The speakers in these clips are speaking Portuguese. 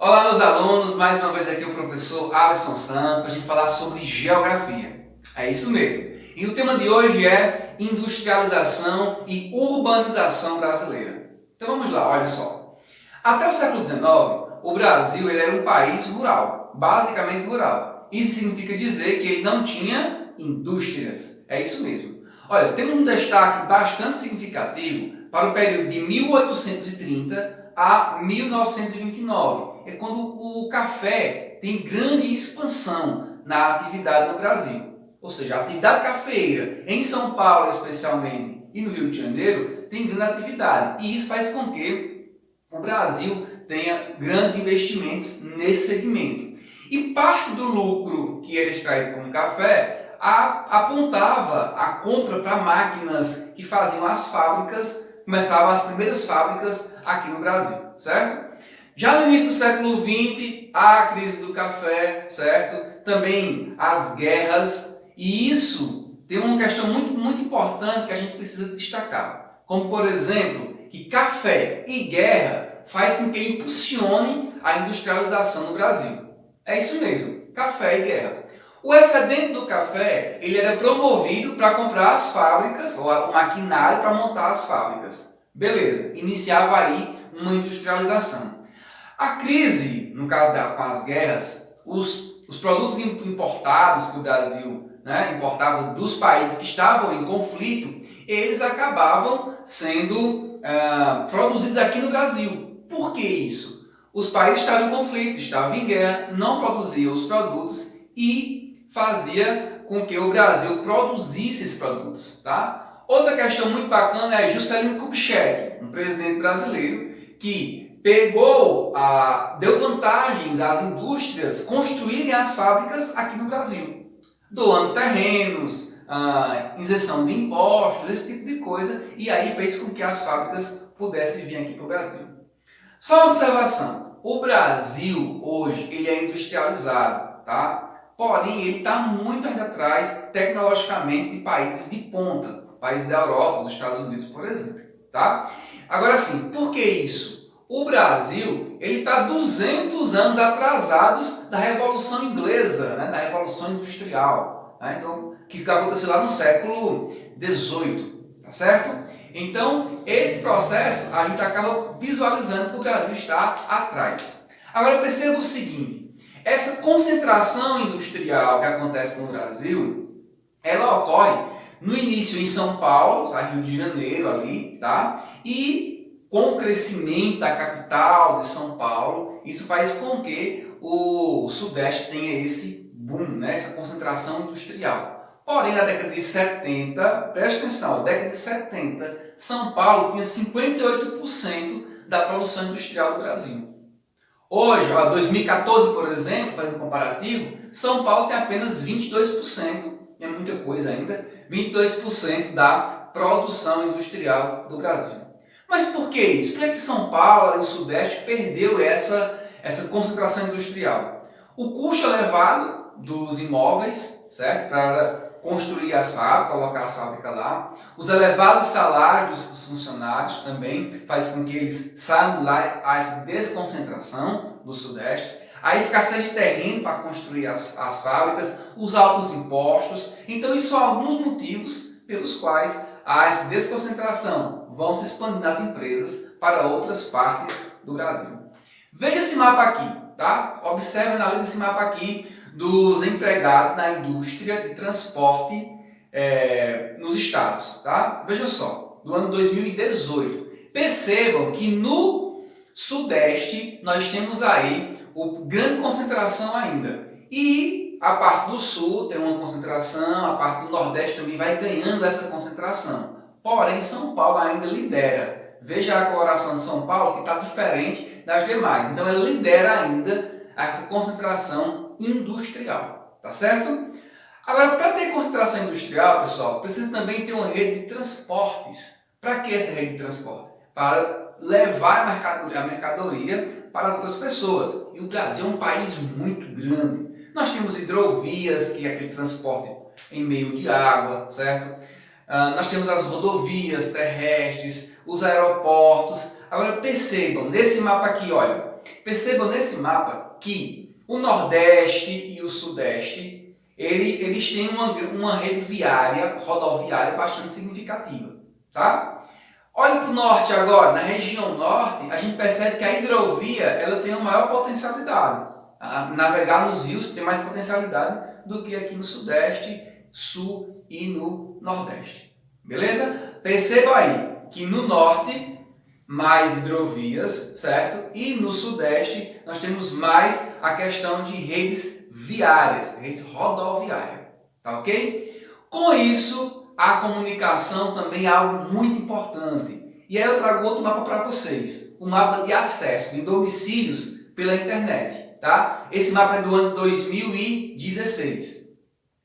Olá, meus alunos, mais uma vez aqui o professor Alisson Santos para a gente falar sobre geografia. É isso mesmo. E o tema de hoje é industrialização e urbanização brasileira. Então vamos lá, olha só. Até o século XIX, o Brasil ele era um país rural, basicamente rural. Isso significa dizer que ele não tinha indústrias. É isso mesmo. Olha, temos um destaque bastante significativo para o período de 1830 a 1929. É quando o café tem grande expansão na atividade no Brasil. Ou seja, a atividade cafeeira em São Paulo especialmente e no Rio de Janeiro tem grande atividade. E isso faz com que o Brasil tenha grandes investimentos nesse segmento. E parte do lucro que era extraído com o café apontava a compra para máquinas que faziam as fábricas, começavam as primeiras fábricas aqui no Brasil, certo? Já no início do século XX, a crise do café, certo? Também as guerras, e isso tem uma questão muito importante que a gente precisa destacar. Como, por exemplo, que café e guerra faz com que impulsione a industrialização no Brasil. É isso mesmo, café e guerra. O excedente do café ele era promovido para comprar as fábricas, ou o maquinário para montar as fábricas. Beleza, iniciava aí uma industrialização. A crise, no caso com as guerras, os produtos importados que o Brasil importava dos países que estavam em conflito, eles acabavam sendo produzidos aqui no Brasil. Por que isso? Os países estavam em conflito, estavam em guerra, não produziam os produtos e fazia com que o Brasil produzisse esses produtos. Tá? Outra questão muito bacana é Juscelino Kubitschek, um presidente brasileiro que deu vantagens às indústrias construírem as fábricas aqui no Brasil, doando terrenos, isenção de impostos, esse tipo de coisa, e aí fez com que as fábricas pudessem vir aqui para o Brasil. Só uma observação, o Brasil hoje ele é industrializado, tá? Porém ele está muito ainda atrás tecnologicamente de países de ponta, países da Europa, dos Estados Unidos, por exemplo. Tá? Agora sim, por que isso? O Brasil está 200 anos atrasados da Revolução Inglesa, da Revolução Industrial. Então, que aconteceu lá no século XVIII, tá certo? Então, esse processo a gente acaba visualizando que o Brasil está atrás. Agora, perceba o seguinte, essa concentração industrial que acontece no Brasil, ela ocorre no início em São Paulo, Rio de Janeiro ali, tá? E com o crescimento da capital de São Paulo, isso faz com que o Sudeste tenha esse boom, essa concentração industrial. Porém, na década de 70, preste atenção, na década de 70, São Paulo tinha 58% da produção industrial do Brasil. Hoje, 2014, por exemplo, fazendo um comparativo, São Paulo tem apenas 22%, é muita coisa ainda, 22% da produção industrial do Brasil. Mas por que isso? Por que São Paulo e o Sudeste perdeu essa concentração industrial? O custo elevado dos imóveis, certo? Para construir as fábricas, colocar as fábricas lá. Os elevados salários dos funcionários também faz com que eles saiam lá a essa desconcentração do Sudeste. A escassez de terreno para construir as fábricas, os altos impostos. Então, isso são alguns motivos pelos quais há essa desconcentração. Vão se expandir as empresas para outras partes do Brasil. Veja esse mapa aqui, tá? Observe e analise esse mapa aqui dos empregados na indústria de transporte nos estados, tá? Veja só, do ano 2018. Percebam que no Sudeste nós temos aí grande concentração ainda. E a parte do Sul tem uma concentração, a parte do Nordeste também vai ganhando essa concentração. Porém, São Paulo ainda lidera. Veja a coloração de São Paulo que está diferente das demais. Então, ela lidera ainda essa concentração industrial. Tá certo? Agora, para ter concentração industrial, pessoal, precisa também ter uma rede de transportes. Para que essa rede de transporte? Para levar a mercadoria para as outras pessoas. E o Brasil é um país muito grande. Nós temos hidrovias, que é aquele transporte em meio de água, certo? Nós temos as rodovias terrestres, os aeroportos. Agora percebam, nesse mapa aqui, olha, Perceba nesse mapa que o Nordeste e o Sudeste, eles têm uma rede viária, rodoviária bastante significativa, tá? Olhe para o Norte agora, na região Norte, a gente percebe que a hidrovia ela tem uma maior potencialidade. Navegar nos rios tem mais potencialidade do que aqui no Sudeste, Sul e no Nordeste. Beleza? Perceba aí que no Norte, mais hidrovias, certo? E no Sudeste, nós temos mais a questão de redes viárias, rede rodoviária. Tá ok? Com isso, a comunicação também é algo muito importante. E aí eu trago outro mapa para vocês. O mapa de acesso de domicílios pela internet. Tá? Esse mapa é do ano 2016.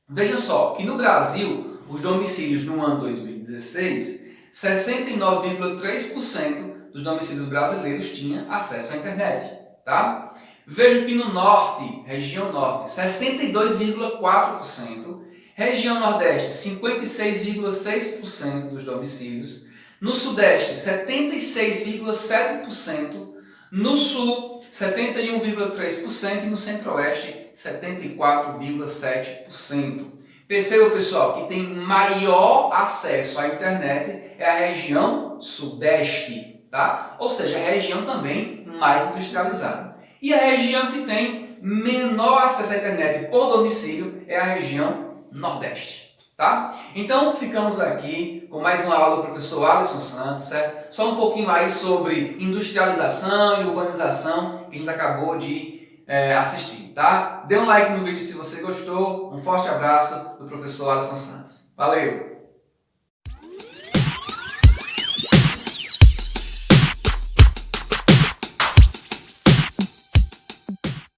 Veja só que no Brasil, os domicílios no ano 2016, 69,3% dos domicílios brasileiros tinham acesso à internet. Tá? Veja que no Norte, região Norte, 62,4%, região Nordeste, 56,6% dos domicílios, no Sudeste, 76,7%, no Sul, 71,3% e no Centro-Oeste, 74,7%. Perceba, pessoal, que tem maior acesso à internet é a região Sudeste, tá? Ou seja, a região também mais industrializada. E a região que tem menor acesso à internet por domicílio é a região Nordeste. Tá? Então ficamos aqui com mais uma aula do professor Alisson Santos, certo? Só um pouquinho aí sobre industrialização e urbanização que a gente acabou de assistir, tá? Dê um like no vídeo se você gostou, um forte abraço do professor Alisson Santos. Valeu!